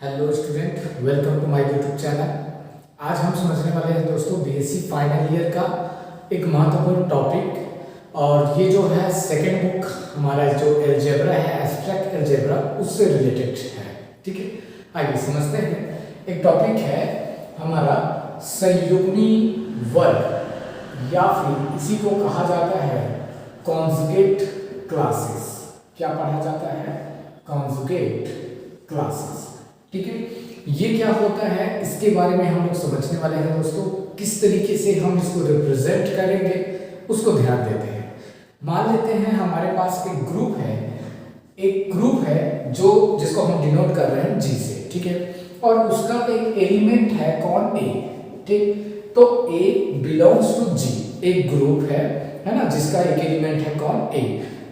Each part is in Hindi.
Hello student, welcome to my YouTube channel. आज हम समझने वाले हैं दोस्तों बीएससी फाइनल ईयर का एक महत्वपूर्ण टॉपिक। और ये जो है सेकंड बुक हमारा जो अलजेब्रा है, एब्स्ट्रैक्ट अलजेब्रा, उससे रिलेटेड है। ठीक है, आइए समझते हैं। एक टॉपिक है हमारा संयुग्मी वर्ग, या फिर इसी को कहा जाता है कॉन्जुगेट क्लासेस। क्या पढ़ा जाता है? Conjugate classes. ठीक है, ये क्या होता है इसके बारे में हम लोग समझने वाले हैं दोस्तों। किस तरीके से हम इसको रिप्रेजेंट करेंगे उसको ध्यान देते हैं। मान लेते हैं हमारे पास एक ग्रुप है जो जिसको हम डिनोट कर रहे हैं जी से। ठीक है, और उसका एक एलिमेंट है कौन? ए। ठीक, तो ए बिलोंग्स टू जी। एक ग्रुप है ना, जिसका एक एलिमेंट है कौन? ए।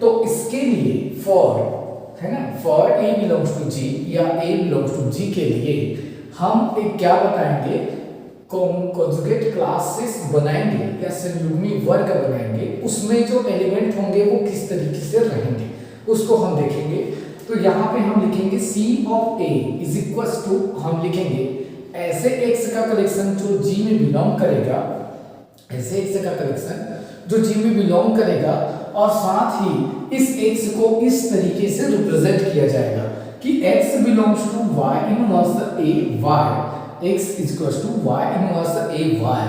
तो इसके लिए फॉर है ना, फॉर ए बिलोंग्स टू जी या ए बिलोंग्स टू जी के लिए हम एक क्या बताएंगे, कॉन्जुगेट क्लासेस बनाएंगे या संयुग्मी वर्ग बनाएंगे। उसमें जो एलिमेंट होंगे वो किस तरीके से रहेंगे उसको हम देखेंगे। तो यहाँ पे हम लिखेंगे C of A is equal to, हम लिखेंगे ऐसे एक्स का कलेक्शन जो जी में बिलोंग करेगा, ऐसे एक्स का कलेक्शन जो जी में बिलोंग करेगा, और साथ ही इस x को इस तरीके से रिप्रेजेंट किया जाएगा कि x belongs to y inverse a y, x equals to y inverse a y,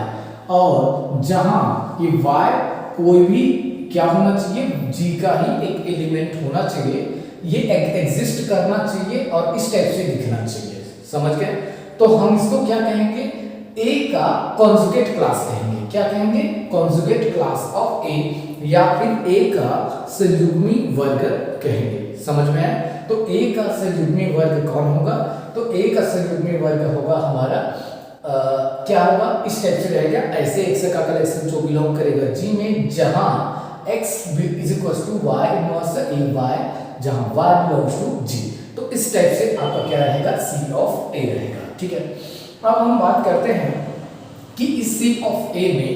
और जहां ये y कोई भी क्या होना चाहिए, g का ही एक एलिमेंट होना चाहिए, ये एग्जिस्ट करना चाहिए और इस टाइप से दिखना चाहिए। समझ गए? तो हम इसको क्या कहेंगे? a का कॉन्जुगेट क्लास कहेंगे। क्या कहेंगे? कॉन्जुगेट क्लास ऑफ a, या फिर a का संयुग्मी वर्ग कहेंगे। समझ में आया? तो a का संयुग्मी वर्ग कौन होगा? तो a का संयुग्मी वर्ग होगा हमारा क्या होगा? इस टाइप से रहेगा, ऐसे x का कलेक्शन जो बिलोंग करेगा g में, जहां x is equal to y inverse a y, जहां y बिलोंग्स टू g। तो इस टाइप से आपका क्या रहेगा? c ऑफ a रहेगा। ठीक है, अब हम बात करते हैं कि इस c ऑफ a में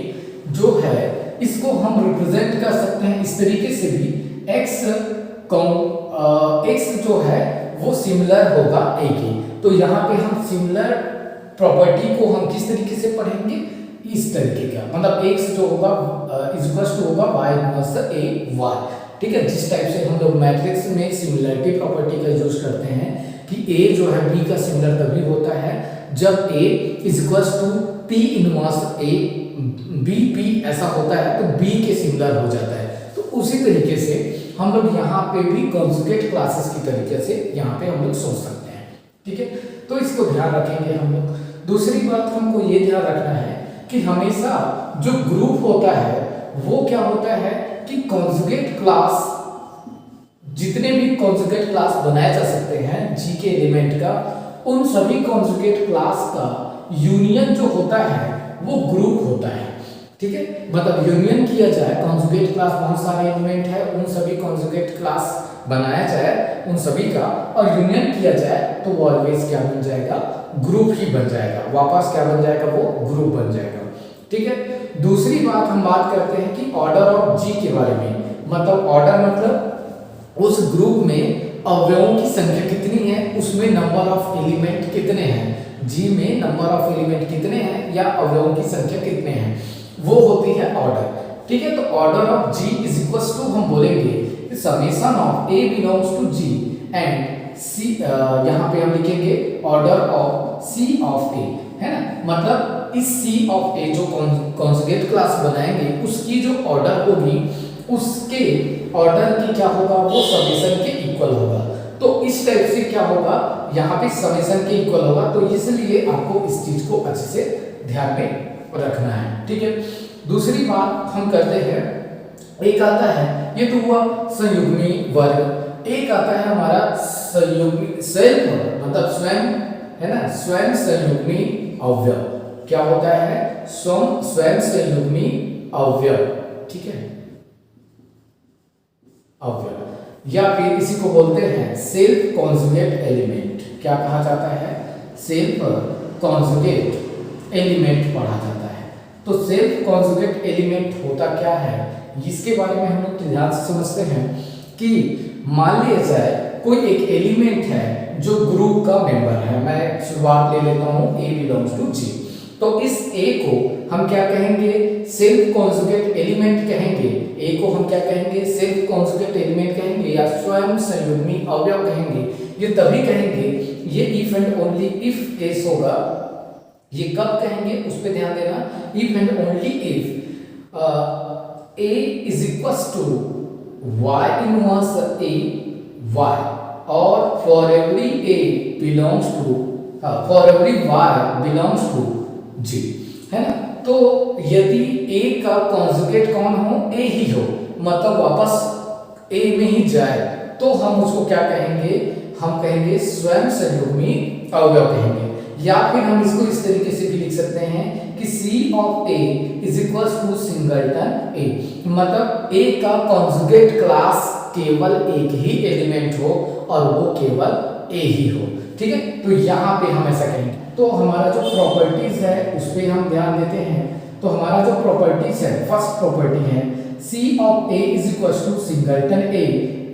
जो है इसको हम रिप्रेजेंट कर सकते हैं इस तरीके से भी, x जो है वो सिमिलर होगा a की। तो यहाँ पे हम सिमिलर प्रॉपर्टी को हम किस तरीके से पढ़ेंगे? इस तरीके का, मतलब x जो होगा इक्वल्स टू होगा y इनवर्स a y। ठीक है, जिस टाइप से हम लोग मैट्रिक्स में सिमिलरिटी प्रॉपर्टी का यूज करते हैं कि a जो है b का सिमिलर तभी होता है जब a equals to p inverse a, b p ऐसा होता है तो b के सिमिलर हो जाता है। तो उसी तरीके से हम लोग यहाँ पे भी कॉन्जुगेट क्लासेस की तरीके से यहाँ पे हम लोग सोच सकते हैं। ठीक है, तो इसको ध्यान रखेंगे हम लोग। दूसरी बात हमको ये ध्यान रखना है कि हमेशा जो ग्रुप होता है वो क्या होता है कि कॉन्जुगेट क्लास, जितने भी कॉन्जुगेट क्लास बनाए जा सकते हैं जी के एलिमेंट का, उन सभी कॉन्जुगेट क्लास का यूनियन जो होता है वो ग्रुप होता है। ठीक है, मतलब यूनियन किया जाए, कॉन्जुगेट क्लास बहुत सारे एलिमेंट है, उन सभी कॉन्जुगेट क्लास बनाया जाए उन सभी का, और यूनियन किया जाए तो वो ऑलवेज क्या बन जाएगा? ग्रुप ही बन जाएगा। वापस क्या बन जाएगा? वो ग्रुप बन जाएगा। ठीक है, दूसरी बात हम बात करते हैं कि ऑर्डर ऑफ जी के बारे में। मतलब ऑर्डर मतलब उस ग्रुप में अवयवों की संख्या कितनी है, उसमें नंबर ऑफ एलिमेंट कितने हैं, जी में नंबर ऑफ एलिमेंट कितने हैं या अवयवों की संख्या कितने हैं, वो होती है ऑर्डर। ठीक है, तो order of G is equals to, हम बोलेंगे कि summation of A belongs to G and C, यहाँ पे हम लिखेंगे order of C of A, है ना। मतलब इस सी ऑफ ए जो कॉन्जुगेट क्लास बनाएंगे उसकी जो ऑर्डर होगी, उसके ऑर्डर की क्या होगा? वो समेशन के इक्वल होगा। तो इस टाइप से क्या होगा? यहाँ पे समेशन के इक्वल होगा। तो इसलिए आपको इस चीज को अच्छे से ध्यान में रखना है। ठीक है, दूसरी बात हम करते हैं, एक आता है, ये तो हुआ संयुग्मी वर्ग, एक आता है हमारा संयुग्मी सेल्फ, मतलब स्वयं, है ना, स्वयं संयुग्मी अवयव। क्या होता है? स्वयं संयुग्मी अवयव। ठीक है, अवयव, या फिर इसी को बोलते हैं सेल्फ कॉन्जुगेट एलिमेंट। क्या कहा जाता है? सेल्फ कॉन्जुगेट एलिमेंट पढ़ा जाता है। तो सेल्फ कॉन्जुगेट एलिमेंट होता क्या है, इसके बारे में हम लोग ध्यान से समझते हैं कि मान लिया जाए कोई एक एलिमेंट है जो ग्रुप का मेंबर है। मैं शुरुआत ले लेता हूं ए बिलोंग्स टू जी। तो इस ए को हम क्या कहेंगे, सेल्फ कॉन्जुगेट एलिमेंट कहेंगे। ए को हम क्या कहेंगे, सेल्फ कॉन्जुगेट एलिमेंट कहेंगे या स्वयं संयुग्मी अवयव कहेंगे। ये तभी कहेंगे, ये if and only if case होगा। ये कब कहेंगे उस पे ध्यान देना, if and only if a is equals to y inverse a y, और for every a belongs to for every y belongs to g, है ना। तो यदि a का कॉन्जुगेट कौन हो, a ही हो, मतलब वापस a में ही जाए, तो हम उसको क्या कहेंगे, हम कहेंगे स्वयं संयुग्मी अवयव कहेंगे। या फिर हम इसको इस तरीके से भी लिख सकते हैं कि C of A is equals to singleton A, मतलब A का कॉन्जुगेट क्लास केवल एक ही एलिमेंट हो और वो केवल A ही हो, ठीक है। तो यहाँ पे हम ऐसा कहेंगे। तो हमारा जो प्रॉपर्टीज है उस पे हम ध्यान देते हैं। तो हमारा जो प्रॉपर्टीज है, फर्स्ट प्रॉपर्टी है C of A is equals to singleton A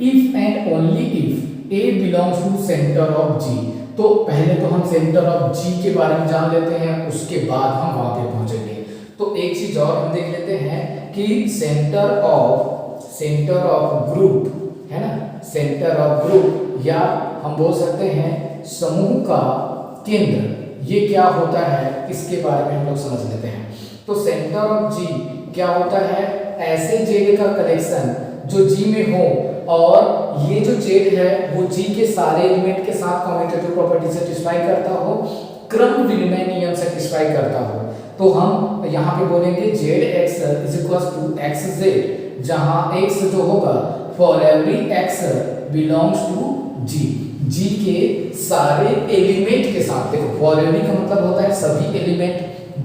if and only if A belongs to centre of G। तो पहले तो हम सेंटर ऑफ G के बारे में जान लेते हैं, उसके बाद हम वहां पे पहुंचेंगे। तो एक चीज और हम देख लेते हैं कि सेंटर ऑफ ग्रुप, है ना, सेंटर ऑफ ग्रुप, या हम बोल सकते हैं समूह का केंद्र, ये क्या होता है इसके बारे में हम लोग समझ लेते हैं। तो सेंटर ऑफ G क्या होता है, ऐसे जेड का कलेक्शन जो G में हो और ये जो जेड है वो G के सारे एलिमेंट के साथ कम्यूटेटिव प्रॉपर्टी सेटिस्फाई करता हो, क्रम विनिमय नियम सेटिस्फाई करता हो। तो हम यहाँ पे बोलेंगे ZX is equals to XZ, जहाँ X जो होगा for every X belongs to G के सारे एलिमेंट के साथ। देखो फॉर एवरी का मतलब होता है सभी एलिमेंट,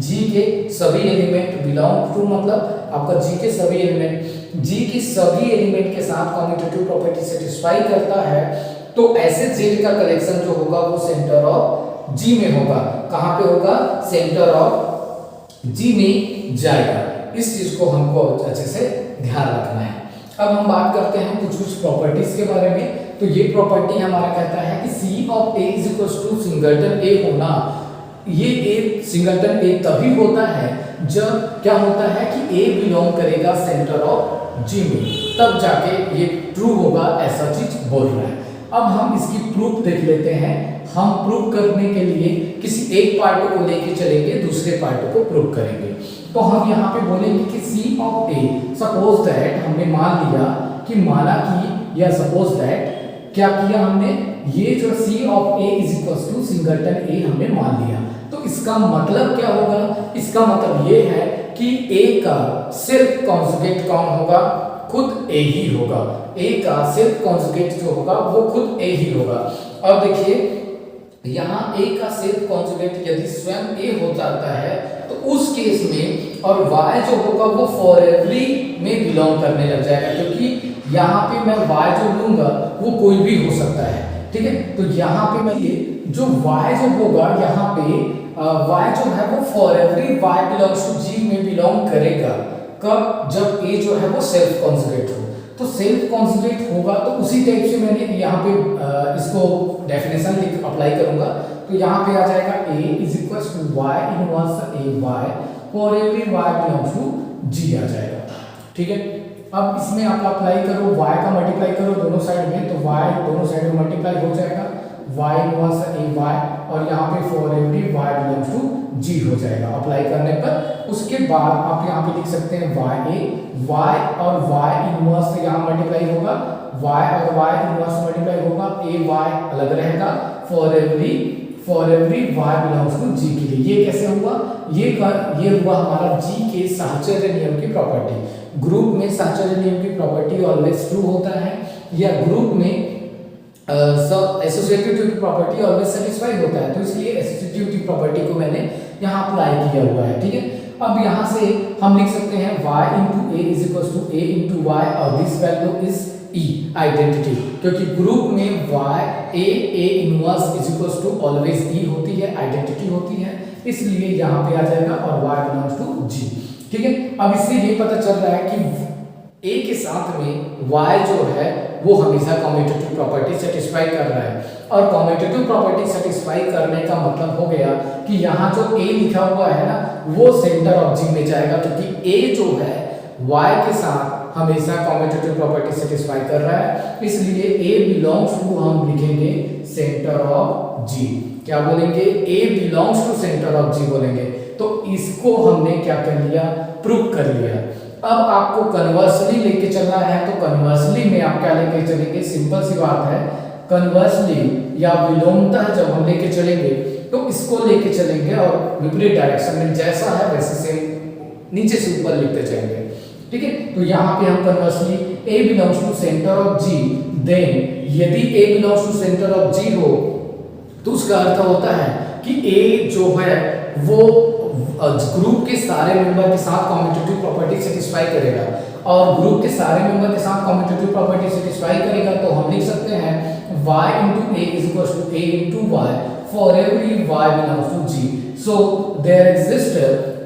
G के सभी एलिमेंट, बिलोंग टू मतलब आपका G के सभी एलिमेंट, G के सभी एलिमेंट के साथ कम्यूटेटिव प्रॉपर्टी सेटिस्फाई करता है। तो ऐसे Z का कलेक्शन जो होगा वो सेंटर ऑफ G में होगा। कहाँ पे होगा, सेंटर ऑफ G में जाएगा। इस चीज को हमको अच्छे से ध्यान रखना है। अब हम बात करते हैं कुछ प्रॉपर्टीज के बारे में। तो ये प्रॉपर्टी हमारा कहता है कि C of A is equals to singleton A होना, ये A सिंगलटन A तभी होता है जब क्या होता है कि A बिलोंग करेगा सेंटर ऑफ G में, तब जाके ये ट्रू होगा, ऐसा चीज बोल रहा है। अब हम इसकी प्रूफ देख लेते हैं। हम प्रूफ करने के लिए किसी एक पार्ट को लेके चलेंगे, दूसरे पार्ट को प्रूफ करेंगे। तो हम यहाँ पे बोलेंगे कि C of A, suppose that हमने मान लिया कि माना कि, या सपोज दैट क्या किया हमने, ये जो C of A is equals to singleton A हमने मान लिया। तो इसका मतलब क्या होगा, इसका मतलब ये है कि A का सेल्फ कॉन्जुगेट कौन होगा, खुद A ही होगा। A का सेल्फ कॉन्जुगेट जो होगा वो खुद A ही होगा। अब देखिए यहाँ A का सेल्फ कॉन्जुगेट यदि स्वयं A हो जाता है तो उस केस में, और Y जो होगा वो फॉर एवरी में बिलोंग करने लग जाएगा, क्योंकि यहाँ पे मैं Y जो लूंगा वो कोई भी हो सकता है, ठीक है। तो यहाँ पे मैं ये जो Y जो होगा, यहाँ पे Y जो है वो for every Y belongs to G में बिलोंग करेगा। कब, जब A जो है वो सेल्फ कॉन्जुगेट हो। तो सेल्फ कॉन्जुगेट होगा तो उसी टाइप से मैंने यहाँ पे इसको डेफिनेशन अप्लाई करूंगा। तो यहाँ पे आ जाएगा A is equal to Y inverse AY for every Y belongs to G आ जाएगा, ठीक है। अब इसमें आप अप्लाई करो, y का मल्टीप्लाई करो दोनों साइड में, तो y दोनों साइड में मल्टीप्लाई हो जाएगा, y इनवर्स AY, और यहाँ पे for every y belongs to G हो जाएगा अप्लाई करने पर। उसके बाद आप यहाँ पे लिख सकते हैं y और y इनवर्स यहाँ मल्टीप्लाई होगा, y और y इनवर्स मल्टीप्लाई होगा, AY अलग रहेगा for every y belongs to G के लिए। ये कैसे हुआ, ये हुआ हमारा G के साहचर्य नियम की प्रॉपर्टी। ग्रुप में साहचर्य नियम की प्रॉपर्टी ऑलवेज ट्रू होता है, या ग्रुप में एसोसिएटिविटी की प्रॉपर्टी ऑलवेज सेटिस्फाई होता है। तो इसलिए एसोसिएटिविटी प्रॉपर्टी को मैंने यहाँ अप्लाई किया हुआ है, ठीक है। अब यहाँ से हम लिख सकते हैं y into A is equals to A into y, और this value is E identity, क्योंकि ग्रुप में A inverse is equals to always E होती है, आइडेंटिटी होती है, इसलिए यहाँ पे आ जाएगा और y बिलोंग्स टू G, ठीक है। अब इससे ये पता चल रहा है कि A के साथ में y जो है वो हमेशा कम्यूटेटिव प्रॉपर्टी सेटिस्फाई कर रहा है। और कम्यूटेटिव प्रॉपर्टी सेटिस्फाई करने का मतलब हो गया कि यहाँ जो ए लिखा हुआ है ना वो सेंटर ऑफ जी में जाएगा, क्योंकि ए जो है y के साथ हमेशा कम्यूटेटिव प्रॉपर्टी सेटिस्फाई कर रहा है, इसलिए a बिलोंग्स टू हम लिखेंगे सेंटर ऑफ g। क्या बोलेंगे? a belongs to centre of g बोलेंगे। तो इसको हमने क्या कर लिया? प्रूव कर लिया। अब आपको कन्वर्सली लेके चलना है, तो कन्वर्सली में आप क्या लेके चलेंगे? सिंपल सी बात है, कन्वर्सली या विलोमतः जब हम लेके चलेंगे तो इसको लेके चलेंगे और विपरीत डायरेक्शन में जैसा है वैसे से नीचे से ऊपर लिखते जाएंगे। ठीक है, तो यहाँ पे हम conversely a belongs to centre of g, then यदि a belongs to centre of g हो तो उसका अर्थ होता है कि a जो है वो ग्रुप के सारे मेंबर के साथ कम्यूटेटिव प्रॉपर्टी सेटिस्फाई करेगा, और ग्रुप के सारे मेंबर के साथ कम्यूटेटिव प्रॉपर्टी सेटिस्फाई करेगा तो हम लिख सकते हैं y into a is equals to a into y for every y belongs to g। so there exists,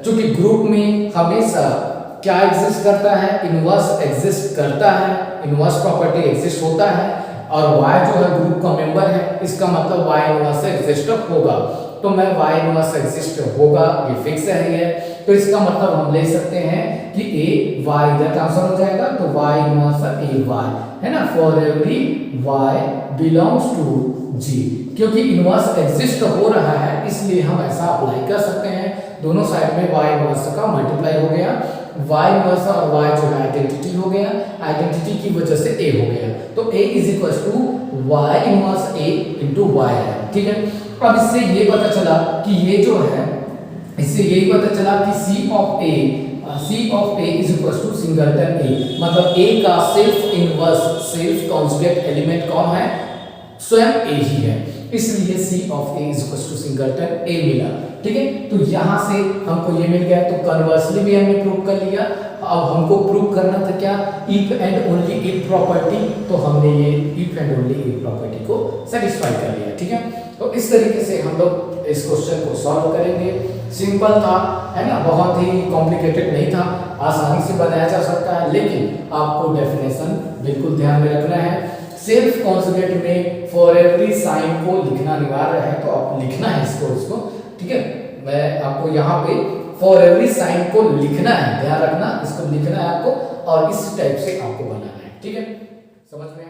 चूंकि ग्रुप में हमेशा क्या एग्जिस्ट करता है? इनवर्स एग्जिस्ट करता है, इनवर्स प्रॉपर्टी एग्जिस्ट होता है, और y जो है ग्रुप का मेंबर है, इसका मतलब y इनवर्स एग्जिस्ट होगा। तो मैं y इनवर्स एग्जिस्ट होगा ये फिक्स है, तो इसका मतलब हम ले सकते हैं कि a y इधर ट्रांसफर हो जाएगा तो y इनवर्स a y है ना, for every y belongs to g। क्योंकि इनवर्स एग्जिस्ट हो रहा है इसलिए हम ऐसा अप्लाई कर सकते हैं, दोनों साइड में y इनवर्स का मल्टीप्लाई हो गया, y इनवर्स और y जो है आइडेंटिटी हो गया, आइडेंटिटी की वजह से a हो गया, तो a is equal to y inverse a इनटू y है। ठीक है, अब इससे ये पता चला कि ये जो है, इससे यही पता चला कि C of A is equal to singleton A, मतलब A का self inverse self conjugate element कौन है? स्वयं A ही है, इसलिए C of A is equal to singleton A मिला। ठीक है, तो यहाँ से हमको ये मिल गया, तो कन्वर्सली भी हमने प्रूव कर लिया। अब हमको प्रूव करना था क्या? If and only if property, तो हमने ये if and only if property को सेटिस्फाई कर लिया। ठीक है, तो इस तरीके से हम लोग इस क्वेश्चन को सॉल्व करेंगे। सिंपल था, है ना, बहुत ही कॉम्प्लिकेटेड नहीं था, आसानी से बनाया जा सकता है, लेकिन आपको डेफिनेशन बिल्कुल ध्यान में रखना है। सेल्फ कॉन्जुगेट में फॉर एवरी साइन को लिखना अनिवार्य है, तो आप लिखना है इसको। ठीक है, मैं आपको यहाँ पे फॉर एवरी साइन को लिखना है, ध्यान रखना, इसको लिखना है आपको, और इस टाइप से आपको बनाना है। ठीक है, समझ में